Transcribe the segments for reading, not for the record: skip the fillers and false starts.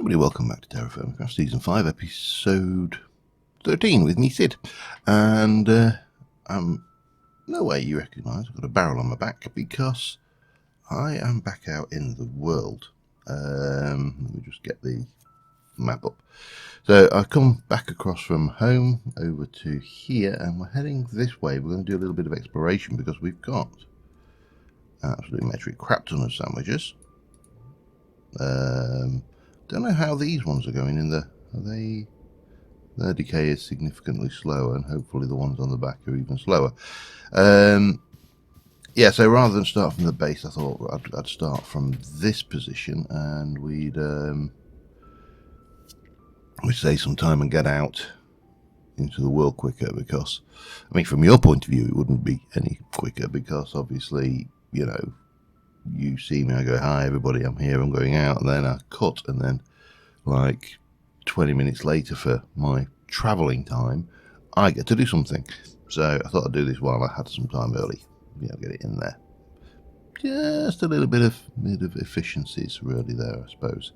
Everybody, welcome back to TerraFirmaCraft Season 5, Episode 13 with me, Sid. And no way you recognise I've got a barrel on my back because I am back out in the world. Let me just get the map up. So I've come back across from home over to here and we're heading this way. We're going to do a little bit of exploration because we've got absolutely metric crap ton of sandwiches. Don't know how these ones are going in the. Their decay is significantly slower, and hopefully the ones on the back are even slower. Yeah, so rather than start from the base, I thought I'd start from this position, and we'd save some time and get out into the world quicker. Because, I mean, from your point of view, it wouldn't be any quicker because obviously, you know, you see me, I go, hi everybody, I'm here, I'm going out, and then I cut, and then like 20 minutes later for my travelling time, I get to do something. So I thought I'd do this while I had some time early. Yeah, get it in there. Just a little bit of efficiencies really there, I suppose.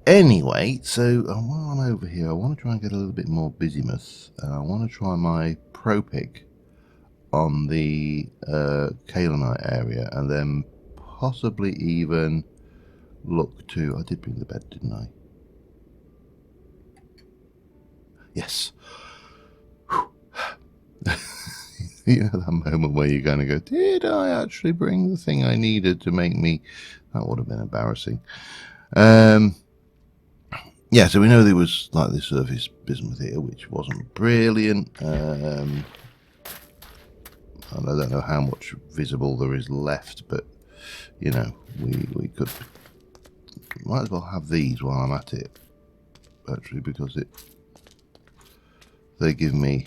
Anyway, so while I'm over here, I want to try and get a little bit more busymuth. I want to try my pro pick on the kaolinite area, and then possibly even look to. I did bring the bed, didn't I? Yes. You know that moment where you're going to go, did I actually bring the thing I needed to make me? That would have been embarrassing. Yeah, so we know there was like the surface bismuth here, which wasn't brilliant. And I don't know how much visible there is left, but you know, we could might as well have these while I'm at it, actually, because they give me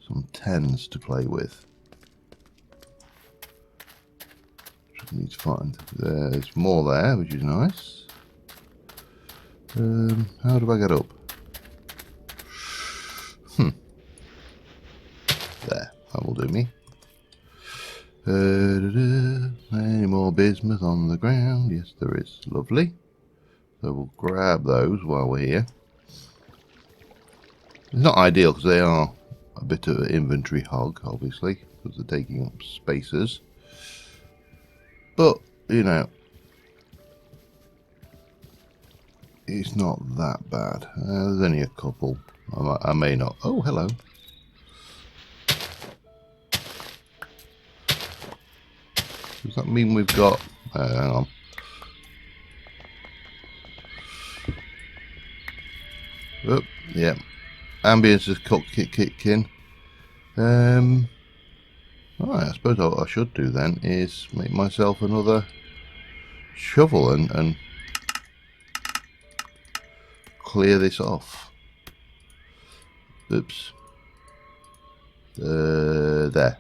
some 10s to play with. Just need to find. There's more there, which is nice. How do I get up? There, that will do me. Any more bismuth on the ground? Yes, there is. Lovely. So we'll grab those while we're here. It's not ideal because they are a bit of an inventory hog, obviously, because they're taking up spaces. But, you know, it's not that bad. There's only a couple. I may not. Oh, hello. Does that mean we've got... hang on. Oh, yeah. Ambience has kicked in. Alright, I suppose what I should do then is make myself another shovel and clear this off. Oops. There.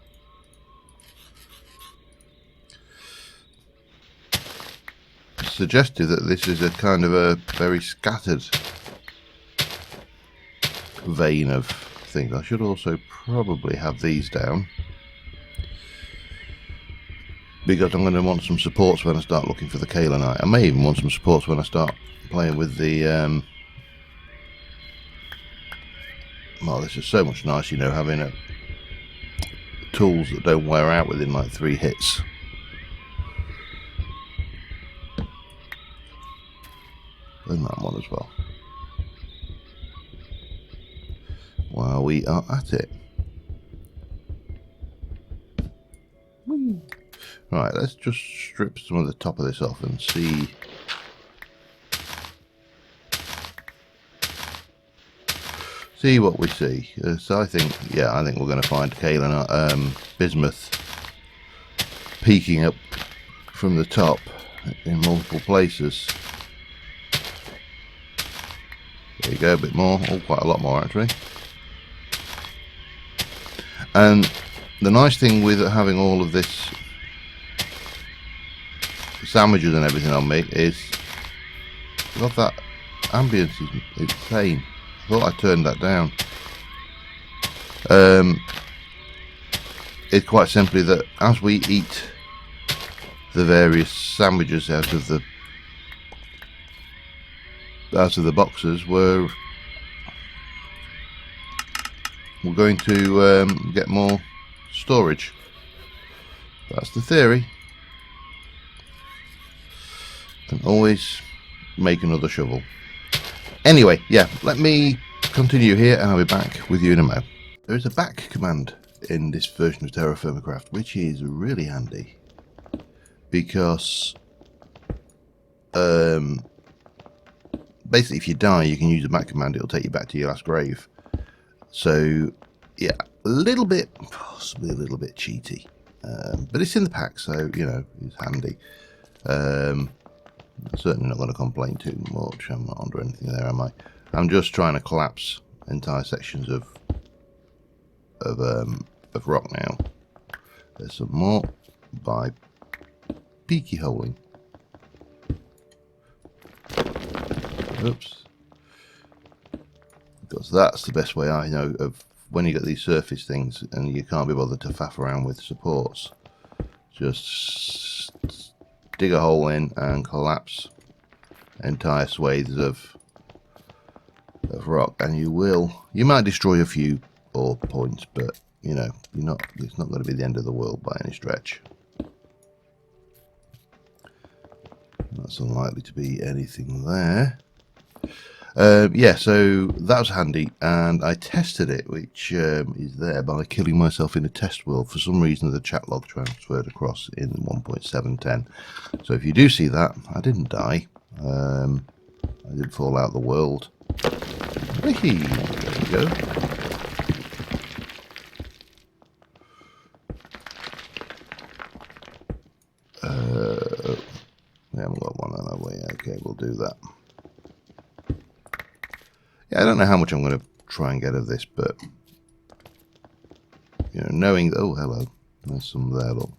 Suggested that this is a kind of a very scattered vein of things. I should also probably have these down because I'm going to want some supports when I start looking for the kaolinite. I may even want some supports when I start playing with the well, this is so much nicer, you know, having tools that don't wear out within like 3 hits. And that one as well. While we are at it. Whee. Right, let's just strip some of the top of this off and see. See what we see. So I think we're going to find kaolinite, bismuth peeking up from the top in multiple places. There you go, a bit more. Oh, quite a lot more actually. And the nice thing with having all of this sandwiches and everything on me is I love that ambience is insane. I thought I turned that down. It's quite simply that as we eat the various sandwiches out of the out of the boxes, we're going to get more storage. That's the theory. Can always make another shovel. Anyway, yeah, let me continue here and I'll be back with you in a moment. There is a back command in this version of TerraFirmaCraft, which is really handy because basically if you die you can use the back command, it'll take you back to your last grave. So yeah, a little bit, possibly a little bit cheaty, but it's in the pack, so you know, it's handy. I'm certainly not going to complain too much. I'm not under anything there, am I? I'm just trying to collapse entire sections of rock now. There's some more by peaky holing. Oops. Because that's the best way I know of when you get these surface things and you can't be bothered to faff around with supports. Just dig a hole in and collapse entire swathes of rock, and you might destroy a few ore points, but you know, it's not going to be the end of the world by any stretch. That's unlikely to be anything there. Yeah, so that was handy, and I tested it, which is there, by killing myself in a test world. For some reason the chat log transferred across in 1.710. So if you do see that, I didn't die. I didn't fall out of the world. There we go. We haven't got one on our way. Okay, we'll do that. Yeah, I don't know how much I'm going to try and get of this, but you know, knowing that, oh hello, there's some there, look.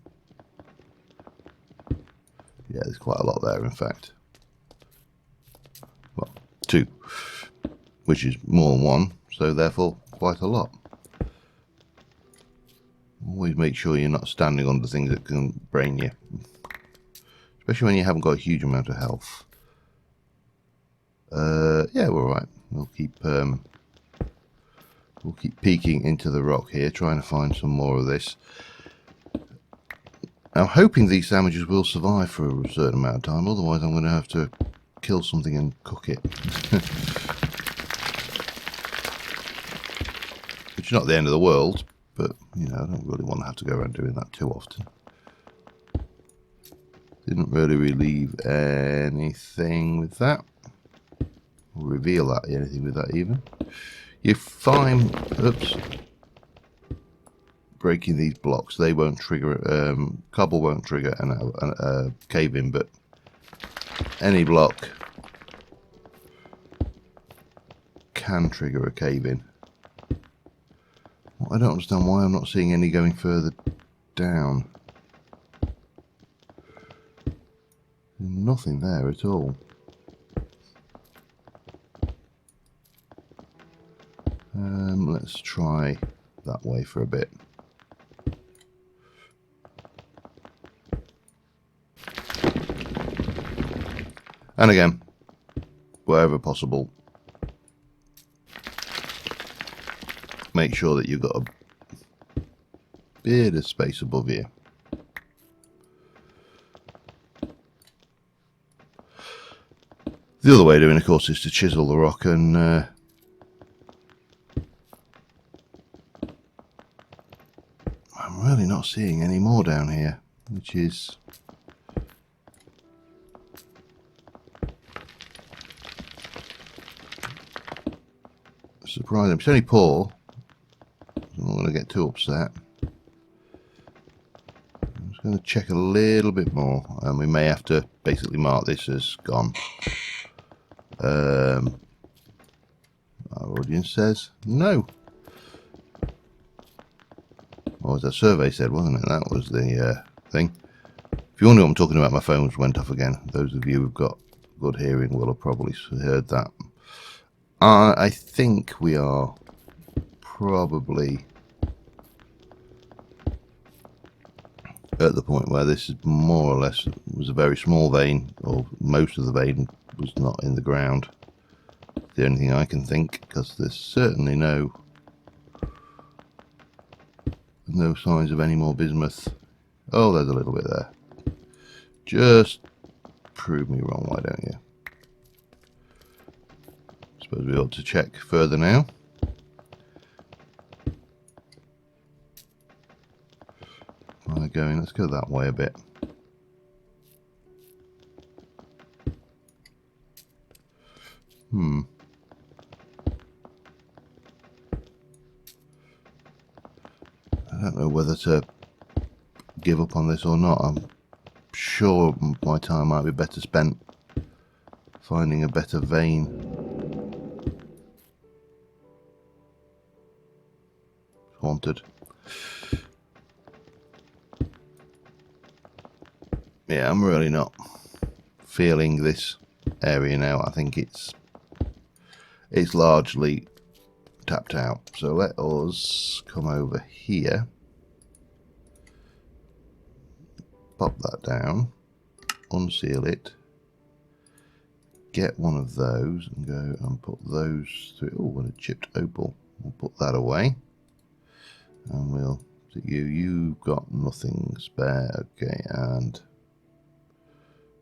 Yeah, there's quite a lot there, in fact. Well, 2, which is more than 1, so therefore quite a lot. Always make sure you're not standing under things that can brain you, especially when you haven't got a huge amount of health. Yeah, we're alright. We'll keep peeking into the rock here, trying to find some more of this. I'm hoping these sandwiches will survive for a certain amount of time, otherwise I'm going to have to kill something and cook it. Which is not the end of the world, but you know, I don't really want to have to go around doing that too often. Didn't really relieve anything with that. Or reveal that anything with that even. You find, oops, breaking these blocks, they won't trigger, cobble won't trigger a cave in, but any block can trigger a cave in. Well, I don't understand why I'm not seeing any going further down. There's nothing there at all. Let's try that way for a bit. And again, wherever possible, make sure that you've got a bit of space above you. The other way of doing, of course, is to chisel the rock and I'm really not seeing any more down here, which is surprising. It's only poor. I'm not going to get too upset. I'm just going to check a little bit more, and we may have to basically mark this as gone. Our audience says no. What was that survey said, wasn't it? That was the thing. If you wonder what I'm talking about, my phone's went off again. Those of you who've got good hearing will have probably heard that. I think we are probably at the point where this is more or less was a very small vein, or most of the vein was not in the ground. The only thing I can think, because there's certainly no signs of any more bismuth. Oh, there's a little bit there. Just prove me wrong, why don't you? Suppose we ought to check further now. Let's go that way a bit. I don't know whether to give up on this or not. I'm sure my time might be better spent finding a better vein. Haunted. Yeah, I'm really not feeling this area now. I think it's largely tapped out. So let us come over here, pop that down, unseal it, get one of those and go and put those through. Oh, what a chipped opal. We'll put that away and we'll see you've got nothing spare. Okay, and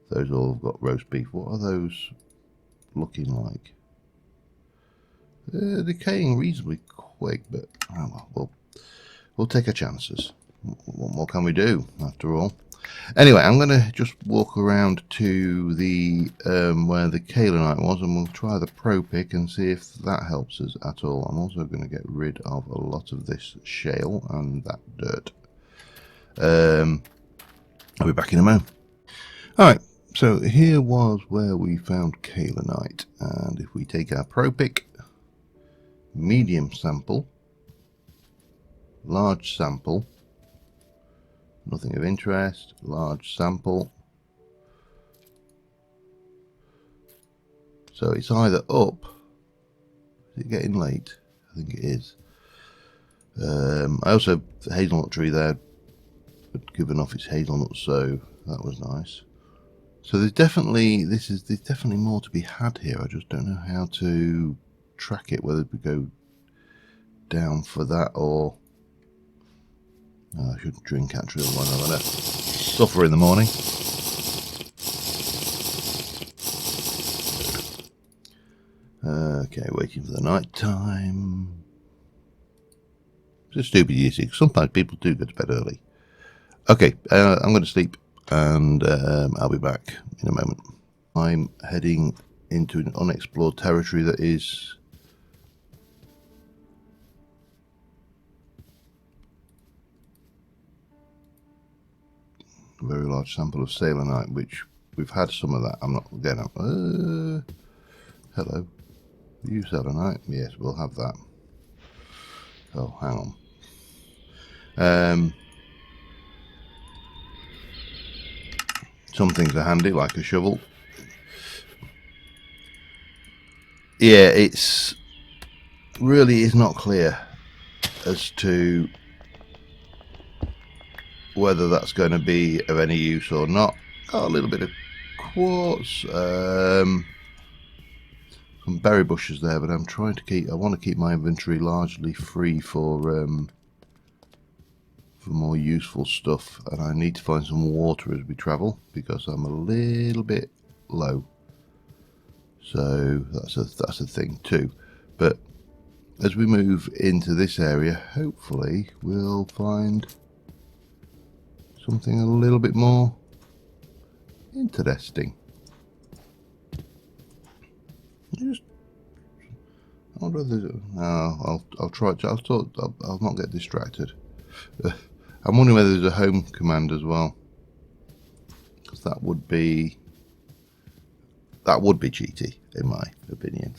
those all have got roast beef. What are those looking like? Decaying reasonably quick, but oh well, we'll take our chances. What more can we do after all? Anyway, I'm going to just walk around to the where the kaolinite was, and we'll try the pro pick and see if that helps us at all. I'm also going to get rid of a lot of this shale and that dirt. I'll be back in a moment. Alright, so here was where we found kaolinite, and if we take our pro pick, medium sample, large sample, nothing of interest, large sample. So it's either up. Is it getting late? I think it is. I also, the hazelnut tree there had given off its hazelnuts, so that was nice. So there's definitely more to be had here. I just don't know how to track it, whether we go down for that or I shouldn't drink actually, otherwise I'm gonna suffer in the morning. Okay, waiting for the night time. It's a stupid usage. Sometimes people do go to bed early. Okay, I'm going to sleep and I'll be back in a moment. I'm heading into an unexplored territory that is a very large sample of selenite, which we've had some of that. I'm not getting hello. You selenite? Yes, we'll have that. Oh, hang on. Some things are handy, like a shovel. Yeah, it's really is not clear as to whether that's going to be of any use or not. Got a little bit of quartz, some berry bushes there, but I'm trying to keep. I want to keep my inventory largely free for more useful stuff, and I need to find some water as we travel because I'm a little bit low. So that's a thing too. But as we move into this area, hopefully we'll find something a little bit more interesting. Just, I wonder if there's. I'll try. I'll not get distracted. I'm wondering whether there's a home command as well, because that would be cheaty in my opinion.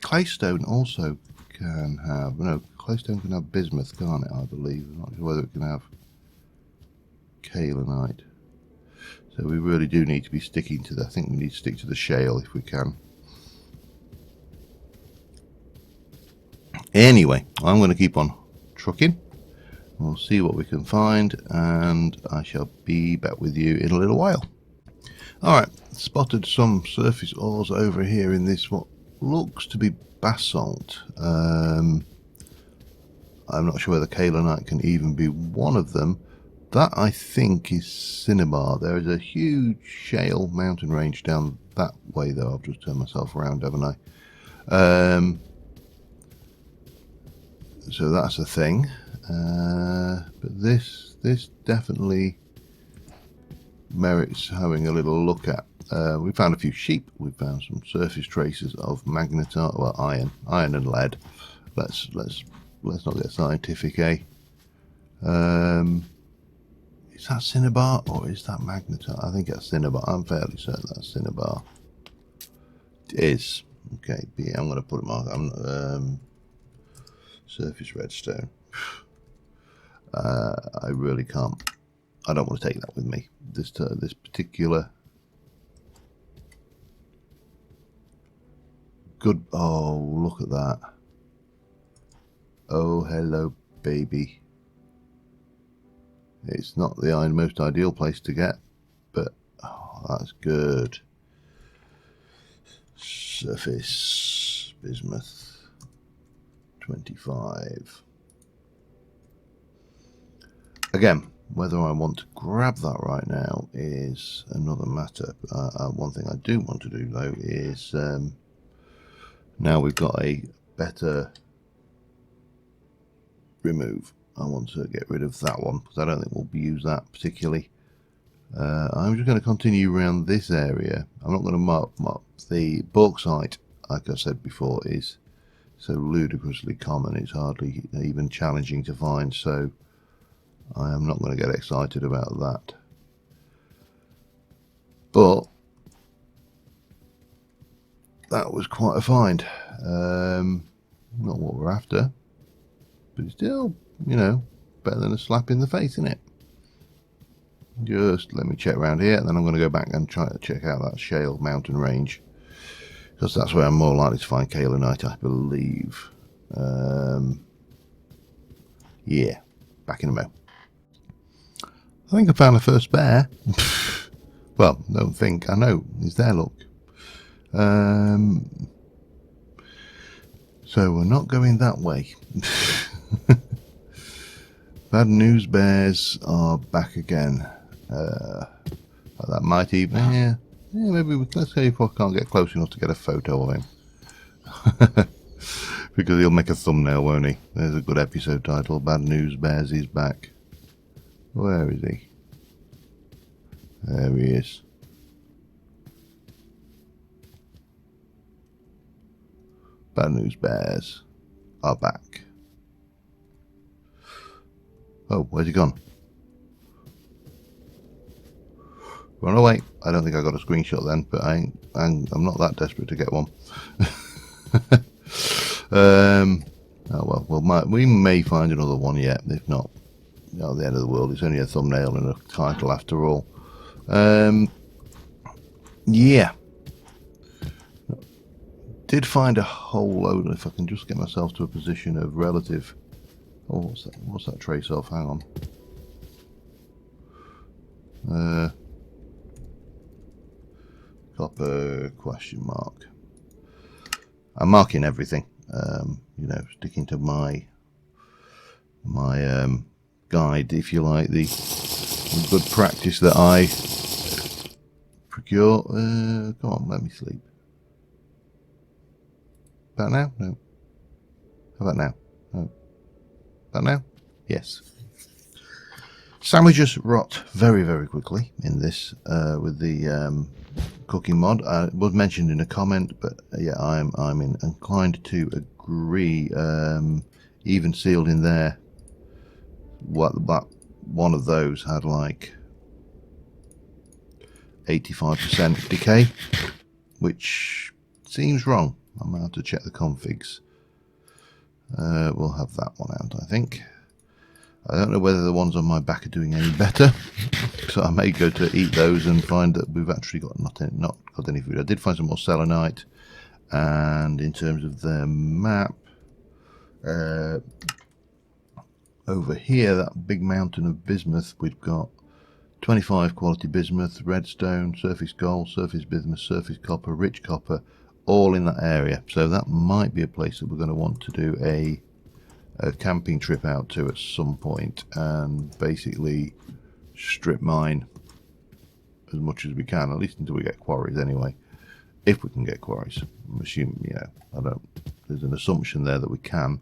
Claystone also can have claystone can have bismuth, can't it? I believe. I'm not sure whether it can have kaolinite. So we really do need to be sticking to that. I think we need to stick to the shale if we can. Anyway, I'm going to keep on trucking. We'll see what we can find, and I shall be back with you in a little while. Alright, spotted some surface ores over here in this what looks to be basalt. I'm not sure whether kaolinite can even be one of them. That, I think, is cinnabar. There is a huge shale mountain range down that way, though. I've just turned myself around, haven't I? So that's a thing. But this definitely merits having a little look at. We found a few sheep. We found some surface traces of magnetite, well, iron and lead. Let's not get scientific, eh? Is that cinnabar or is that magnetite? I think that's cinnabar. I'm fairly certain that's cinnabar. It is. Okay, yeah, I'm going to put it on. Surface redstone. I really can't. I don't want to take that with me. This particular. Good. Oh, look at that. Oh, hello, baby. It's not the most ideal place to get, but oh, that's good. Surface bismuth 25. Again, whether I want to grab that right now is another matter. One thing I do want to do though is now we've got a better remove. I want to get rid of that one because I don't think we'll use that particularly. I'm just going to continue around this area. I'm not going to mark the bauxite, like I said before, is so ludicrously common. It's hardly even challenging to find, so I am not going to get excited about that. But that was quite a find. Not what we're after, but it's still, you know, better than a slap in the face, isn't it? Just let me check around here, and then I'm going to go back and try to check out that shale mountain range, because that's where I'm more likely to find kaolinite, I believe. Yeah, back in a mo. I think I found the first bear. Well, don't think. I know. He's there, look. So we're not going that way. Bad news bears are back again. That might even, yeah, maybe let's see if I can't get close enough to get a photo of him. Because he'll make a thumbnail, won't he? There's a good episode title. Bad news bears is back. Where is he? There he is. Bad news bears are back. Oh, where's he gone? Run away. I don't think I got a screenshot then, but I'm not that desperate to get one. Oh well, we may find another one yet. If not, the end of the world. It's only a thumbnail and a title after all. Yeah. Did find a whole load. If I can just get myself to a position of relative. Oh, what's that trace of? Hang on. Copper question mark. I'm marking everything. You know, sticking to my guide, if you like, the good practice that I procure. Come on, let me sleep. About now? No. How about now? No. About now? Yes. Sandwiches rot very, very quickly in this with the cooking mod. It was mentioned in a comment, but yeah, I'm inclined to agree. Even sealed in there, one of those had like 85% decay, which seems wrong. I might have to check the configs. We'll have that one out, I think. I don't know whether the ones on my back are doing any better, so I may go to eat those and find that we've actually got not got any food. I did find some more selenite, and in terms of the map, over here, that big mountain of bismuth, we've got 25 quality bismuth, redstone, surface gold, surface bismuth, surface copper, rich copper, all in that area. So that might be a place that we're going to want to do a camping trip out to at some point, and basically strip mine as much as we can, at least until we get quarries anyway. If we can get quarries. I'm assuming, you know, there's an assumption there that we can.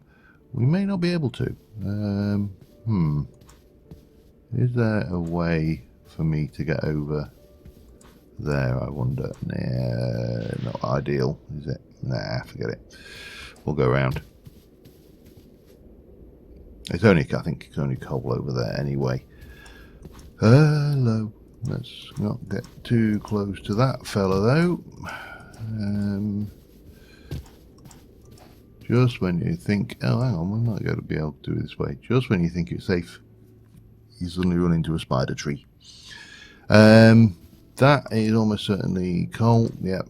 We may not be able to. Is there a way for me to get over there, I wonder? Nah, not ideal, is it? Nah, forget it. We'll go around. It's only, I think it's only coal over there anyway. Hello. Let's not get too close to that fella though. Just when you think, oh hang on, we might be able to do it this way. Just when you think it's safe, you suddenly run into a spider tree. That is almost certainly coal. Yep.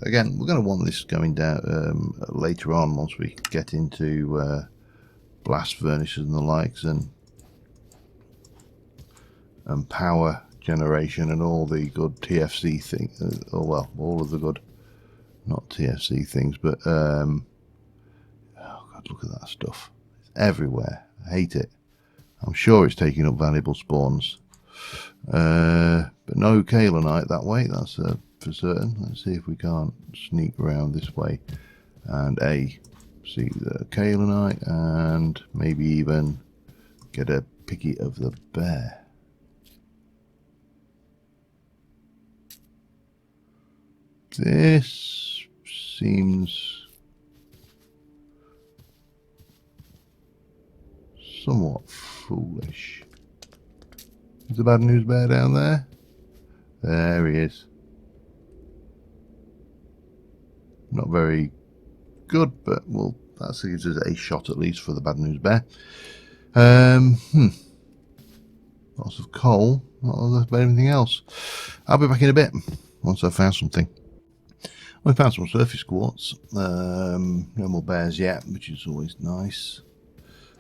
Again, we're going to want this going down later on once we get into blast furnaces and the likes, and power generation and all the good TFC things. Oh well, all of the good, not TFC things, but oh god, look at that stuff. It's everywhere. I hate it. I'm sure it's taking up valuable spawns. But no kaolinite that way, that's for certain. Let's see if we can't sneak around this way and see the kaolinite, and maybe even get a picky of the bear. This seems somewhat foolish. Is the bad news bear down there? There he is. Not very good, but well, that gives us a shot at least for the bad news bear. Lots of coal, not about anything else. I'll be back in a bit once I've found something. We found some surface quartz. No more bears yet, which is always nice.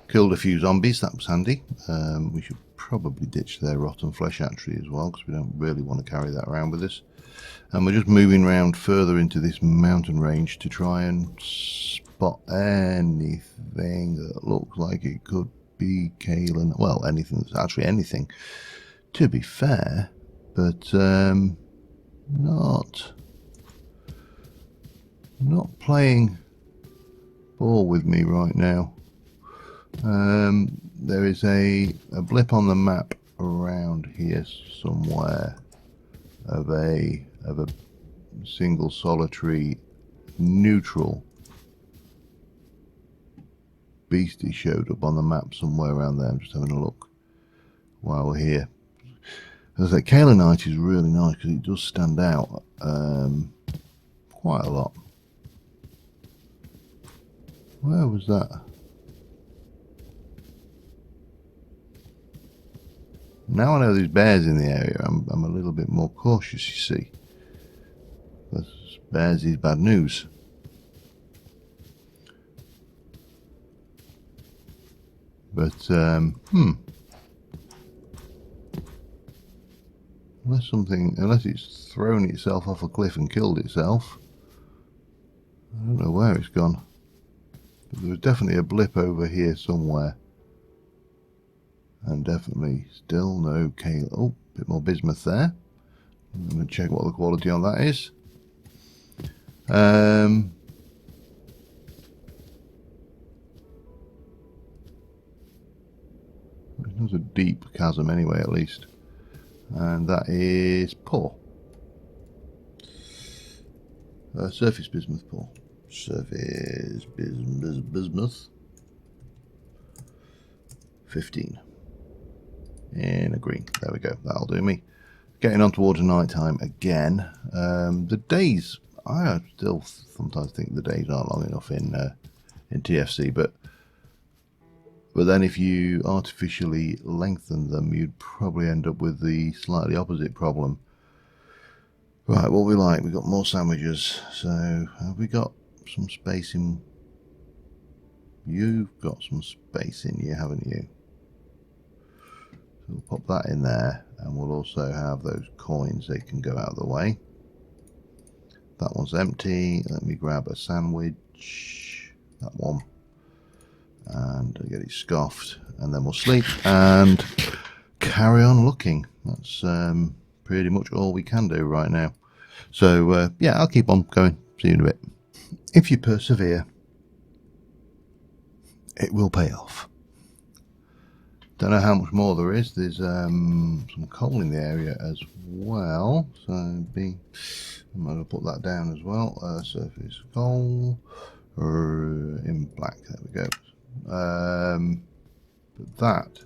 Killed a few zombies, that was handy. We should probably ditch their rotten flesh actually as well, because we don't really want to carry that around with us. And we're just moving around further into this mountain range to try and spot anything that looks like it could be kaolin. Well, anything that's actually anything, to be fair, but not playing ball with me right now. There is a blip on the map around here somewhere of a single solitary neutral beastie showed up on the map somewhere around there. I'm just having a look while we're here. As I say, kaolinite is really nice because it does stand out quite a lot. Where was that? Now I know there's bears in the area, I'm a little bit more cautious, you see. Because bears is bad news. But, unless it's thrown itself off a cliff and killed itself. I don't know where it's gone. But there was definitely a blip over here somewhere. And definitely still no kaolin. Oh, a bit more bismuth there. I'm going to check what the quality on that is. It's not a deep chasm anyway, at least. And that is poor. Surface bismuth poor. Surface bismuth. 15. In a green. There we go. That'll do me. Getting on towards night time again. The days, I still sometimes think the days aren't long enough in TFC, but then if you artificially lengthen them, you'd probably end up with the slightly opposite problem. Right, what we like, we've got more sandwiches. So have we got some space in? You've got some space in you, haven't you? So we'll pop that in there, and we'll also have those coins. They can go out of the way. That one's empty. Let me grab a sandwich. That one. And get it scoffed, and then we'll sleep and carry on looking. That's pretty much all we can do right now. So yeah, I'll keep on going. See you in a bit. If you persevere, it will pay off. Don't know how much more there is. There's some coal in the area as well, so I'm going to put that down as well. Surface coal in black. There we go. But that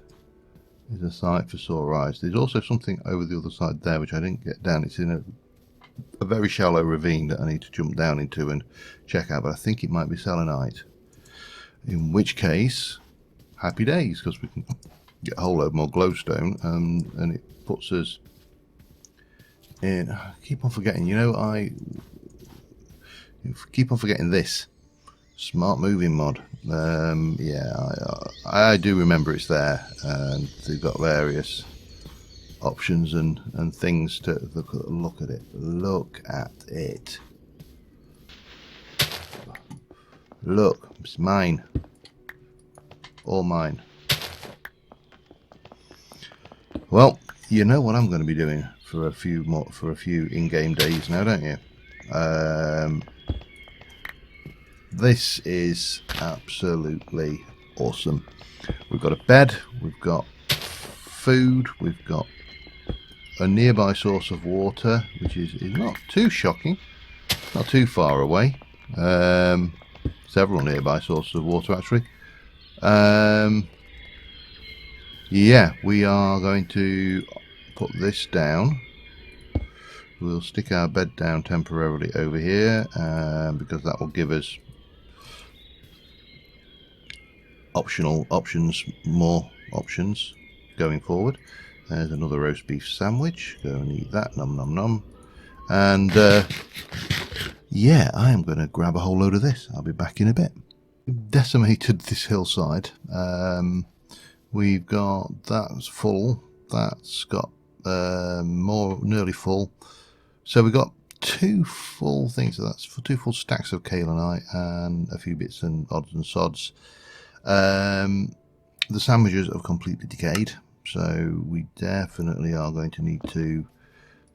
is a site for sore eyes. There's also something over the other side there which I didn't get down. It's in a very shallow ravine that I need to jump down into and check out, but I think it might be selenite, in which case happy days, because we can get a whole load more glowstone, and it puts us in. I keep on forgetting, I keep on forgetting this smart moving mod. Yeah, I do remember it's there, and they've got various options and things to look at it. Look at it. Look, it's mine. All mine. Well, you know what I'm going to be doing for a few in-game days now, don't you? This is absolutely awesome. We've got a bed, we've got food, we've got a nearby source of water, which is not too shocking, not too far away. Several nearby sources of water, actually. Yeah, we are going to put this down. We'll stick our bed down temporarily over here, because that will give us more options going forward. There's another roast beef sandwich. Go and eat that. Nom nom nom. And yeah, I am going to grab a whole load of this. I'll be back in a bit. We've decimated this hillside. We've got that's full. That's got more, nearly full. So we've got 2 full things. So that's for 2 full stacks of kaolinite and a few bits and odds and sods. The sandwiches have completely decayed, so we definitely are going to need to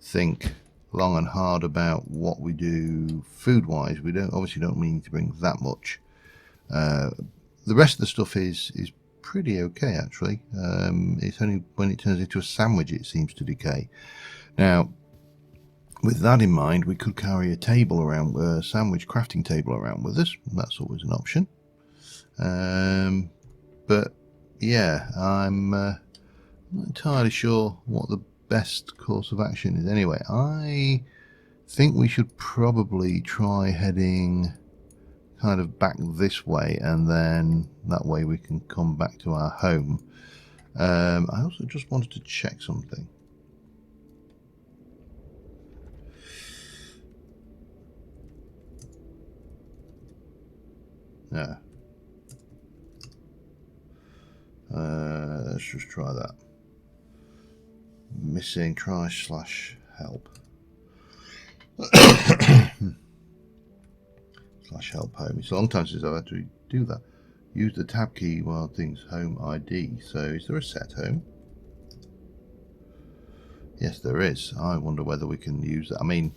think long and hard about what we do food wise. We obviously don't need to bring that much. The rest of the stuff is pretty okay, actually. It's only when it turns into a sandwich it seems to decay. Now, with that in mind, we could carry a table around, a sandwich crafting table around with us. That's always an option. But yeah, I'm not entirely sure what the best course of action is. Anyway, I think we should probably try heading kind of back this way, and then that way we can come back to our home. I also just wanted to check something. Yeah. Let's just try that. Missing, try / help. / help home. It's a long time since I've had to do that. Use the tab key while things home ID. So is there a set home? Yes, there is. I wonder whether we can use that. I mean,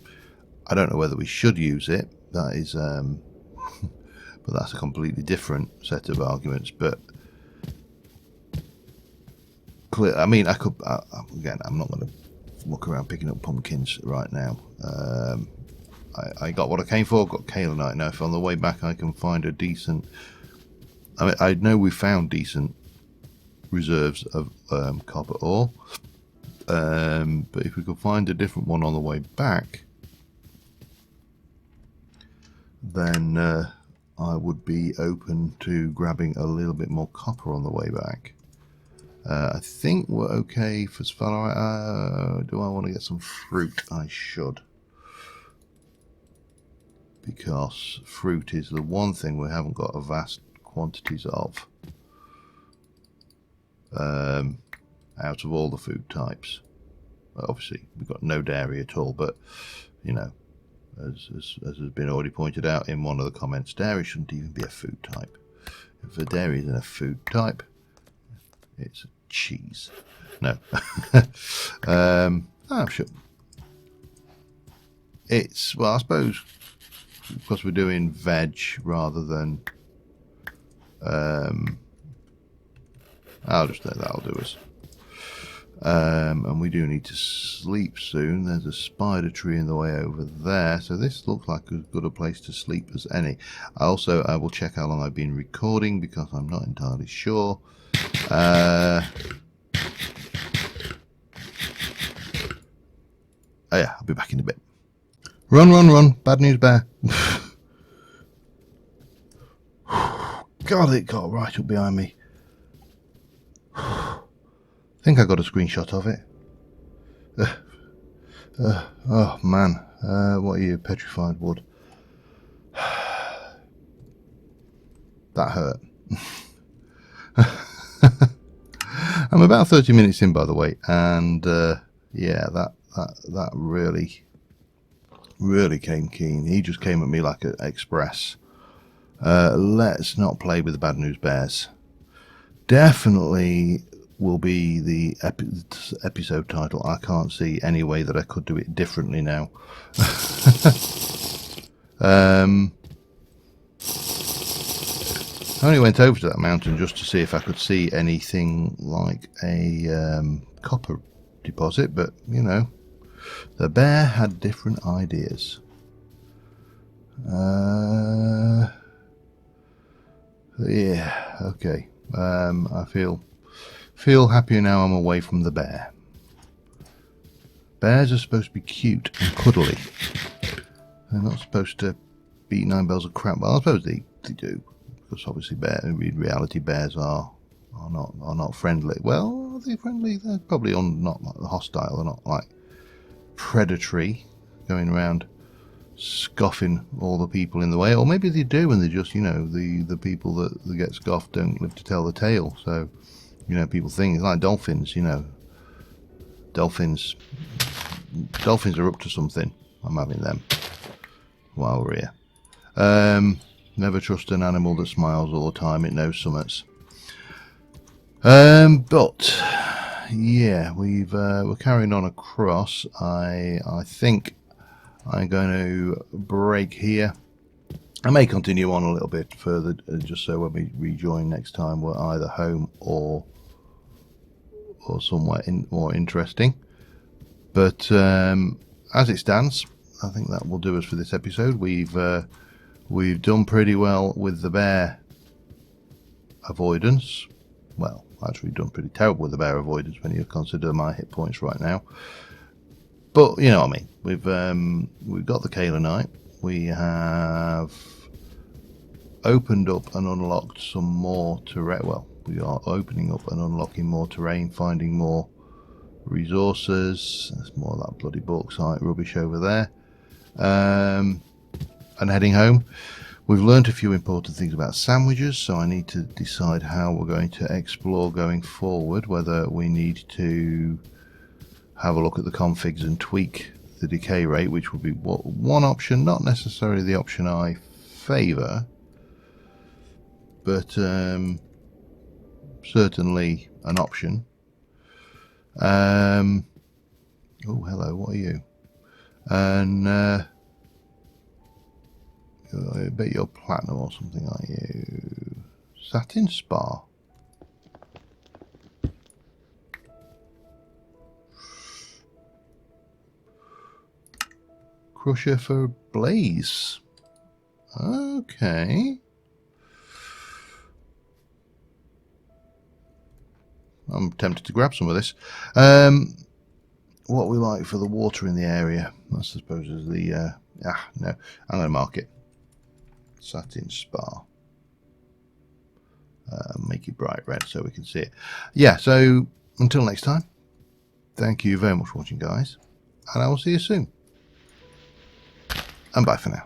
I don't know whether we should use it. That is, but that's a completely different set of arguments. But clear. I mean, I could. Again, I'm not going to walk around picking up pumpkins right now. I got what I came for. Got kaolinite. Now, if on the way back I can find a decent. I mean, I know we found decent reserves of copper ore. But if we could find a different one on the way back, then I would be open to grabbing a little bit more copper on the way back. I think we're okay for sphalerite. Do I want to get some fruit? I should. Because fruit is the one thing we haven't got a vast quantities of. out of all the food types. Obviously, we've got no dairy at all, but, you know, as has been already pointed out in one of the comments, dairy shouldn't even be a food type. If a dairy isn't a food type, it's a cheese. No. I'm sure. It's, well, I suppose, because we're doing veg rather than... I'll just say that'll do us. And we do need to sleep soon. There's a spider tree in the way over there, so this looks like as good a place to sleep as any. I will check how long I've been recording, because I'm not entirely sure. Oh yeah, I'll be back in a bit. Run, run, run. Bad news bear. God, it got right up behind me. I think I got a screenshot of it. Oh man, what are you, petrified wood? That hurt. I'm about 30 minutes in, by the way, and yeah, that really came keen. He just came at me like an express. Let's not play with the bad news bears. Definitely will be the episode title. I can't see any way that I could do it differently now. I only went over to that mountain just to see if I could see anything like a copper deposit, but you know, the bear had different ideas. Yeah, okay. I feel happier now I'm away from the bear. Bears are supposed to be cute and cuddly. They're not supposed to be 9 bells of crap. Well, I suppose they do, because obviously in reality bears are not friendly. Well, are they friendly? They're probably not like hostile. They're not like predatory, going around scoffing all the people in the way. Or maybe they do, and they just, you know, the people that get scoffed don't live to tell the tale. So, you know, people think it's like dolphins. You know, dolphins are up to something. I'm having them while we're here. Never trust an animal that smiles all the time. It knows summits. But yeah, we're carrying on across. I think I'm going to break here. I may continue on a little bit further, just so when we rejoin next time, we're either home or somewhere more interesting. But as it stands, I think that will do us for this episode. We've done pretty well with the bear avoidance. Well, actually done pretty terrible with the bear avoidance when you consider my hit points right now. But you know what I mean. We've got the Kalenite. We have opened up and unlocked some more terrain. Well, we are opening up and unlocking more terrain, finding more resources. There's more of that bloody bauxite rubbish over there. And heading home. We've learned a few important things about sandwiches, so I need to decide how we're going to explore going forward, whether we need to have a look at the configs and tweak the decay rate, which would be one option, not necessarily the option I favour, but certainly an option. Oh, hello, what are you? And I bet you're platinum or something, are you? Satin Spar. Crusher for Blaze. Okay. I'm tempted to grab some of this. What we like for the water in the area, I suppose, is the... no, I'm going to mark it. Satin Spar. Make it bright red so we can see it. Yeah, so until next time, thank you very much for watching, guys, and I will see you soon. And bye for now.